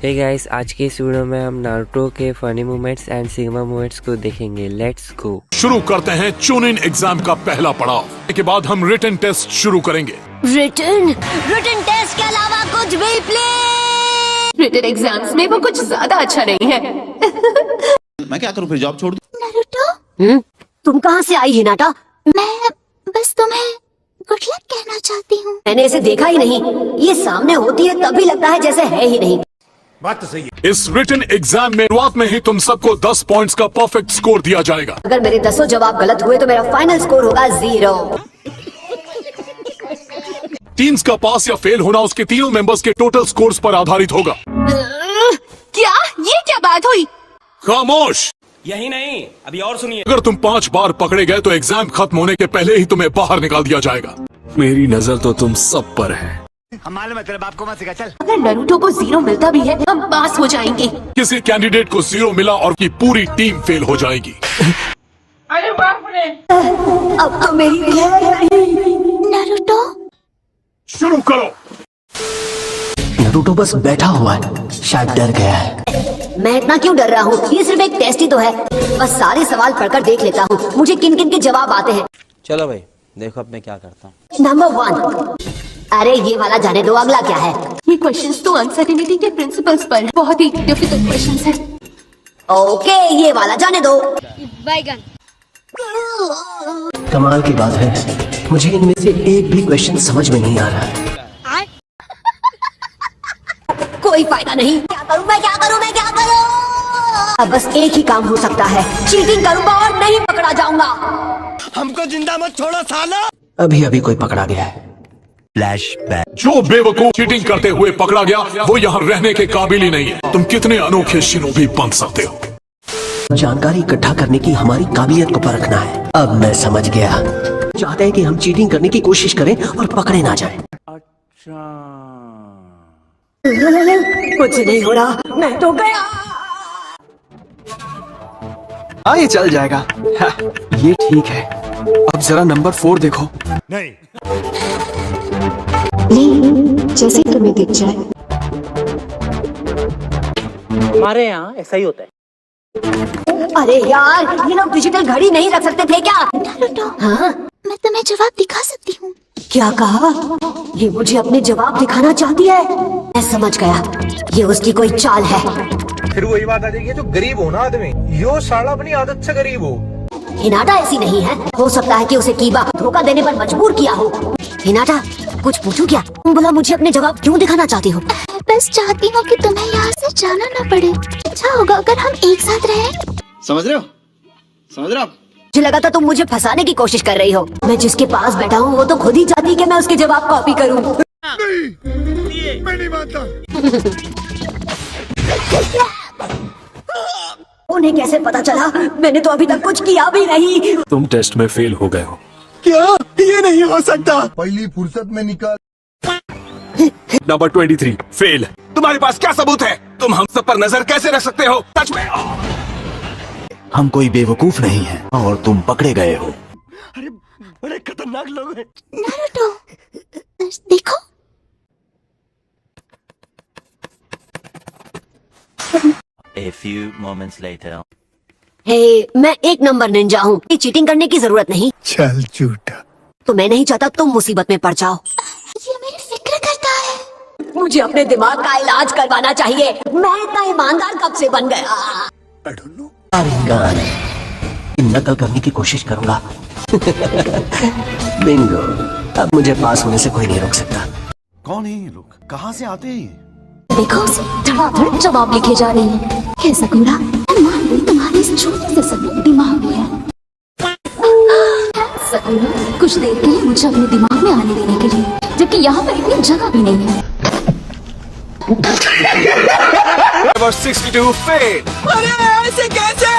Hey guys, आज के इस वीडियो में हम नारुतो के funny moments and sigma moments को देखेंगे। Let's go. शुरू करते हैं चून इन एग्जाम का पहला पड़ाव। इसके बाद हम रिटन टेस्ट शुरू करेंगे। रिटन टेस्ट के अलावा कुछ भी प्लीज। रिटन एग्जाम्स में वो कुछ ज्यादा अच्छा नहीं है। मैं क्या करूं फिर, जॉब छोड़ दूं? नारुतो, तुम कहाँ से आई हिनाटा? मैं बस तुम्हें गुड लक कहना चाहती हूँ। मैंने इसे देखा ही नहीं, ये सामने होती है तभी लगता है जैसे है ही नहीं। बात तो सही है। इस रिटन एग्जाम में शुरुआत में ही तुम सबको 10 पॉइंट्स का परफेक्ट स्कोर दिया जाएगा। अगर मेरे 10 जवाब गलत हुए तो मेरा फाइनल स्कोर होगा 0। टीम्स का पास या फेल होना उसके तीनों मेंबर्स के टोटल स्कोर्स पर आधारित होगा। क्या? ये क्या बात हुई? खामोश। यही नहीं, अभी और सुनिए। अगर तुम 5 बार पकड़े गए तो एग्जाम खत्म होने के पहले ही तुम्हें बाहर निकाल दिया जाएगा। मेरी नजर तो तुम सब पर है। हम मालूम है तेरे बाप को मत सिखा, चल। अगर नारुतो को 0 मिलता भी है हम पास हो जाएंगे। किसी कैंडिडेट को 0 मिला और की पूरी टीम फेल हो जाएगी। अरे बाप रे। अब तो मेरी नारुतो, शुरू करो। नारुतो बस बैठा हुआ है, शायद डर गया है। मैं इतना क्यों डर रहा हूँ? ये सिर्फ एक टेस्ट ही तो है। बस सारे सवाल पढ़कर देख लेता हूँ मुझे किन किन के जवाब आते हैं। चलो भाई, देखो अब मैं क्या करता हूँ। नंबर 1। अरे ये वाला जाने दो, अगला क्या है? ये क्वेश्चंस तो अनसर्टेनिटी के प्रिंसिपल्स पर है। बहुत ही डिफिकल्ट क्वेश्चंस है। ओके, ये वाला जाने दो। कमाल की बात है, मुझे इनमें से एक भी क्वेश्चन समझ में नहीं आ रहा है। कोई फायदा नहीं। क्या करूं मैं, क्या करूं मैं, क्या करूं? अब बस एक ही काम हो सकता है, चीटिंग करूंगा और नहीं पकड़ा जाऊंगा। हमको जिंदा मत छोड़ो साला। अभी अभी कोई पकड़ा गया है। फ्लैशबैक। जो बेवकूफ चीटिंग करते हुए पकड़ा गया वो यहाँ रहने के काबिल ही नहीं है। तुम कितने अनोखे शिनोबी बन सकते हो। जानकारी इकट्ठा करने की हमारी काबिलियत को परखना है। अब मैं समझ गया, चाहते हैं कि हम चीटिंग करने की कोशिश करें और पकड़े ना जाएं। कुछ नहीं हो रहा, मैं तो गया। हाँ, ये चल जाएगा। हाँ, ये ठीक है। अब जरा नंबर 4 देखो। नहीं, जैसे तुम्हें दिख जाए। हमारे यहाँ ऐसा ही होता है। अरे यार, ये लोग डिजिटल घड़ी नहीं रख सकते थे क्या? नारुतो, हाँ? मैं तुम्हें जवाब दिखा सकती हूँ। क्या कहा? ये मुझे अपने जवाब दिखाना चाहती है। मैं समझ गया, ये उसकी कोई चाल है। फिर वही बात आ जाएगी, जो गरीब हो ना आदमी, यो साला अपनी आदत से गरीब हो। हिनाटा ऐसी नहीं है, हो सकता है कि उसे कीबा धोखा देने पर मजबूर किया हो। हिनाटा, कुछ पूछूं क्या? तुम बोला मुझे अपने जवाब क्यों दिखाना चाहती हो? बस चाहती हूँ कि तुम्हें यहाँ से जाना न पड़े। अच्छा होगा अगर हम एक साथ रहें। समझ रहे हो? समझ रहे हो आप? मुझे लगा था तुम मुझे फंसाने की कोशिश कर रही हो। मैं जिसके पास बैठा हूँ वो तो खुद ही चाहती कि मैं उसके जवाब कॉपी करूँ। नहीं, मैं नहीं मानता। उन्हें कैसे पता चला? मैंने तो अभी तक कुछ किया भी नहीं। तुम टेस्ट में फेल हो गए हो। क्या? ये नहीं हो सकता। पहली फुर्सत में निकाल। Number 23 fail. तुम्हारे पास क्या सबूत है? तुम हम सब पर नजर कैसे रख सकते हो? सच में हम कोई बेवकूफ नहीं है और तुम पकड़े गए हो। अरे बड़े खतरनाक लोग हैं। नारुतो, देखो। A few moments later. हे, मैं 1 नंबर निंजा हूँ। चीटिंग करने की जरूरत नहीं। चल झूठा। तो मैं नहीं चाहता तुम मुसीबत में पड़ जाओ। ये मेरी फिक्र करता है। मुझे अपने दिमाग का इलाज करवाना चाहिए। मैं इतना ईमानदार कब से बन गया? नकल करने की कोशिश करूंगा। बिंगो, अब मुझे पास होने से कोई नहीं रोक सकता। कौन है ये लोग? कहाँ से आते हैं? देखो उसे धड़ाधड़ जवाब लिखे जा रहे हैं। कैसा पूरा मान ली तुम्हारे इस छोटे से सबूत दिमाग में है। सकूरा, कुछ देर के लिए मुझे अपने दिमाग में आने देने के लिए, जबकि यहाँ पर इतनी जगह भी नहीं है। Number 62 fail. अरे ऐसे कैसे?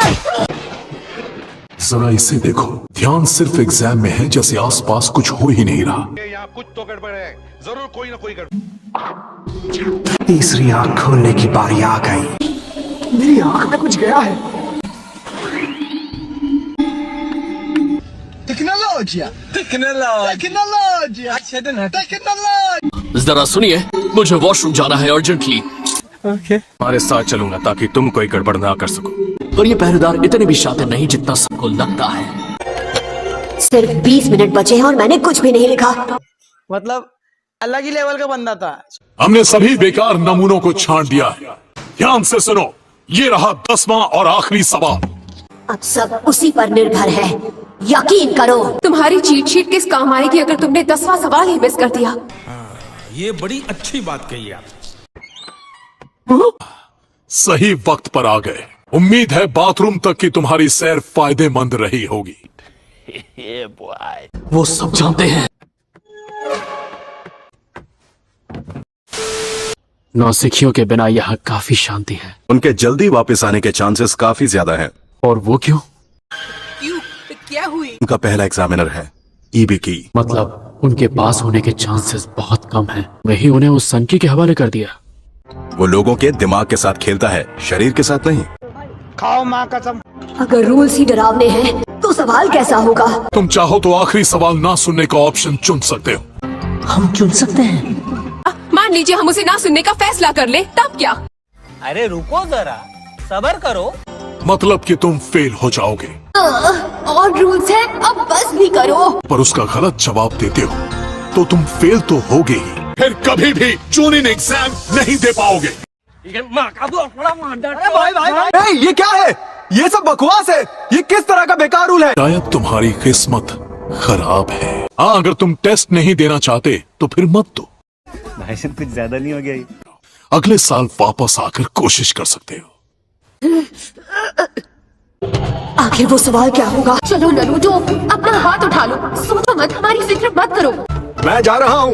जरा इसे देखो, ध्यान सिर्फ एग्जाम में है, जैसे आसपास कुछ हो ही नहीं रहा। यहाँ कुछ तो गड़बड़ है, जरूर कोई ना कोई गड़बड़। तीसरी आंख खोलने की बारी आ गई। मेरी आंख में कुछ गया है। टेक्नोलॉजी। जरा सुनिए, मुझे वॉशरूम जाना है अर्जेंटली। हमारे साथ चलूंगा ताकि तुम कोई गड़बड़ ना कर सको। और ये पहरेदार इतने भी शातिर नहीं जितना सबको लगता है। सिर्फ 20 मिनट बचे हैं और मैंने कुछ भी नहीं लिखा। मतलब अलग ही लेवल का बंदा था। हमने सभी बेकार नमूनों को छांट दिया है। ध्यान से सुनो, ये रहा 10वां और आखिरी सवाल। अब सब उसी पर निर्भर है, यकीन करो। तुम्हारी चीट शीट किस काम आएगी अगर तुमने 10वां सवाल ही मिस कर दिया? ये बड़ी अच्छी बात कही आप। सही वक्त पर आ गए। उम्मीद है बाथरूम तक की तुम्हारी सैर फायदेमंद रही होगी। वो सब जानते हैं। नौसिखियों के बिना यहाँ काफी शांति है। उनके जल्दी वापस आने के चांसेस काफी ज्यादा हैं। और वो क्यों? क्या हुई? उनका पहला एग्जामिनर है ईबी की। मतलब उनके पास होने के चांसेस बहुत कम हैं। वही उन्हें उस सनकी के हवाले कर दिया। वो लोगों के दिमाग के साथ खेलता है, शरीर के साथ नहीं। खाओ माँ कसम। अगर रूल्स ही डरावने हैं तो सवाल कैसा होगा? तुम चाहो तो आखिरी सवाल ना सुनने का ऑप्शन चुन सकते हो। हम चुन सकते हैं। मान लीजिए हम उसे ना सुनने का फैसला कर ले, तब क्या? अरे रुको जरा, सब्र करो। मतलब कि तुम फेल हो जाओगे। और रूल्स है, अब बस भी करो। पर उसका गलत जवाब देते हो तो तुम फेल तो होगे ही, फिर कभी भी ट्यूनिंग एग्जाम नहीं दे पाओगे। ये क्या है? ये सब बकवास है। ये किस तरह का बेकार रूल है? शायद तुम्हारी किस्मत खराब है। हाँ, अगर तुम टेस्ट नहीं देना चाहते तो फिर मत दो। भाई साहब कुछ ज्यादा नहीं हो गया ये? अगले साल वापस आकर कोशिश कर सकते हो। आखिर वो सवाल क्या होगा? चलो नरूटो, अपना हाथ उठा लो। सोचो मत, हमारी फिक्र मत करो। मैं जा रहा हूँ।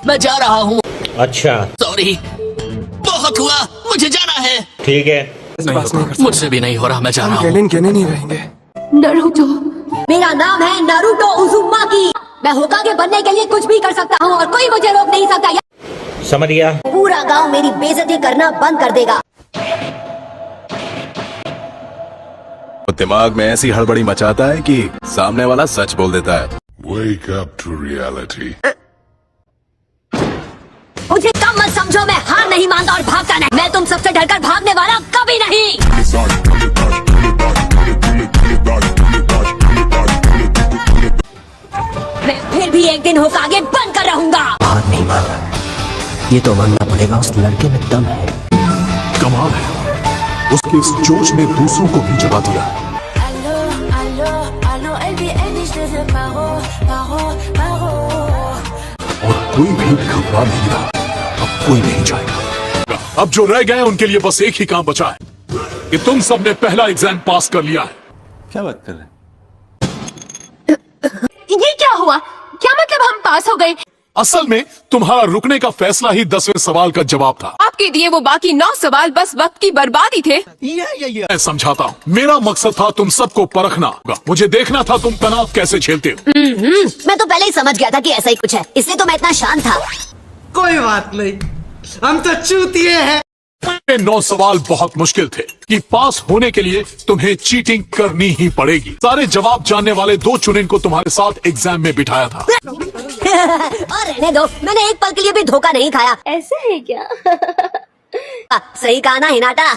मैं जा रहा हूँ। अच्छा सॉरी, बहुत हुआ, मुझे जाना है। ठीक है। मुझसे भी नहीं हो रहा, मैं जा रहा हूँ। कहने नहीं रहेंगे। नरूटो, मेरा नाम है नारुतो उज़ुमाकी। मैं होकागे बनने के लिए कुछ भी कर सकता हूँ और कोई मुझे रोक नहीं सकता। समझ गया। पूरा गांव मेरी बेइज्जती करना बंद कर देगा। दिमाग में ऐसी हड़बड़ी मचाता है कि सामने वाला सच बोल देता है। Wake up to reality. मुझे कम मत समझो, मैं हार नहीं मानता और भागता नहीं। मैं तुम सबसे डरकर भागने वाला कभी नहीं। मैं फिर भी एक दिन होकागे बनकर रहूंगा। हार नहीं मान रहा। ये तो मानना पड़ेगा, उस लड़के में दम है। कमाल है, उसके इस जोश ने दूसरों को भी जगा दिया। और कोई भी घबरा नहीं रहा। अब कोई नहीं जाएगा। अब जो रह गए उनके लिए बस एक ही काम बचा है कि तुम सबने पहला एग्जाम पास कर लिया है। क्या बात कर रहे हैं? ये क्या हुआ? क्या मतलब हम पास हो गए? असल में तुम्हारा रुकने का फैसला ही 10वें सवाल का जवाब था। आपके दिए वो बाकी 9 सवाल बस वक्त की बर्बादी थे। मैं समझाता हूँ, मेरा मकसद था तुम सबको परखना। मुझे देखना था तुम तनाव कैसे झेलते हो। मैं तो पहले ही समझ गया था कि ऐसा ही कुछ है, इसलिए तो मैं इतना शांत था। कोई बात नहीं, हम तो चूतिए हैं। 9 सवाल बहुत मुश्किल थे कि पास होने के लिए तुम्हें चीटिंग करनी ही पड़ेगी। सारे जवाब जानने वाले 2 चुनिन को तुम्हारे साथ एग्जाम में बिठाया था। और रहने दो, मैंने एक पल के लिए भी धोखा नहीं खाया। ऐसे है क्या? सही कहा ना हिनाटा?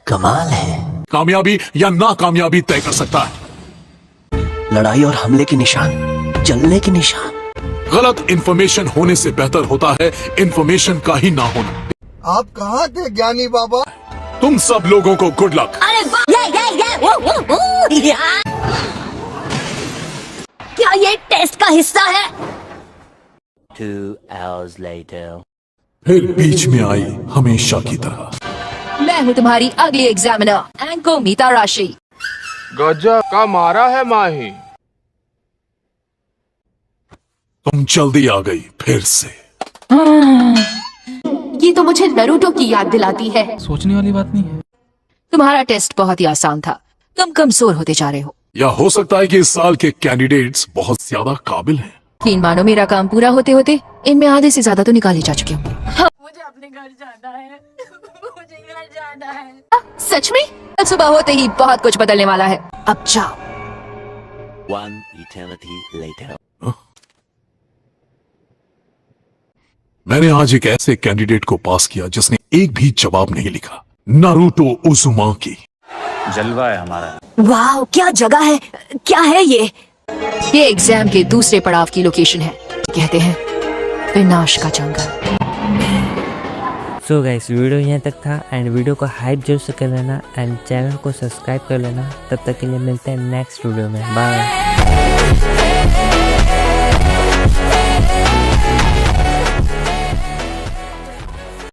कमाल है। कामयाबी या नाकामयाबी तय कर सकता है। लड़ाई और हमले के निशान, जलने के निशान। गलत इन्फॉर्मेशन होने से बेहतर होता है इन्फॉर्मेशन का ही ना होना। आप कहाँ थे ज्ञानी बाबा? तुम सब लोगों को गुड लक। अरे क्या ये टेस्ट का हिस्सा है? 2 hours later. फिर बीच में आई हमेशा की तरह। मैं हूँ तुम्हारी अगली एग्जामिनर, एंको मीता राशि। गजब का मारा है माही। तुम जल्दी आ गई फिर से। ये तो मुझे नरूटो की याद दिलाती है। सोचने वाली बात नहीं है। तुम्हारा टेस्ट बहुत ही आसान था, तुम कमजोर होते जा रहे हो। या हो सकता है कि इस साल के कैंडिडेट्स बहुत ज्यादा काबिल हैं। 3 मानो मेरा काम पूरा होते होते इनमें आधे से ज्यादा तो निकाले जा चुके होंगे। मुझे अपने घर जाना है। मुझे घर जाना है। सच में? कल सुबह होते ही बहुत कुछ बदलने वाला है। अब जाओ। 1 eternity later. मैंने आज एक ऐसे कैंडिडेट को पास किया जिसने एक भी जवाब नहीं लिखा। Naruto Uzumaki. जलवा है हमारा। वाह, क्या जगह है, क्या है ये एग्जाम के दूसरे पड़ाव की लोकेशन है। कहते हैं विनाश का जंगल। सो गाइस, वीडियो यहाँ तक था एंड वीडियो को हाइप जरूर से कर लेना एंड चैनल को सब्सक्राइब कर लेना। तब तक के लिए मिलते हैं नेक्स्ट वीडियो में। बाय।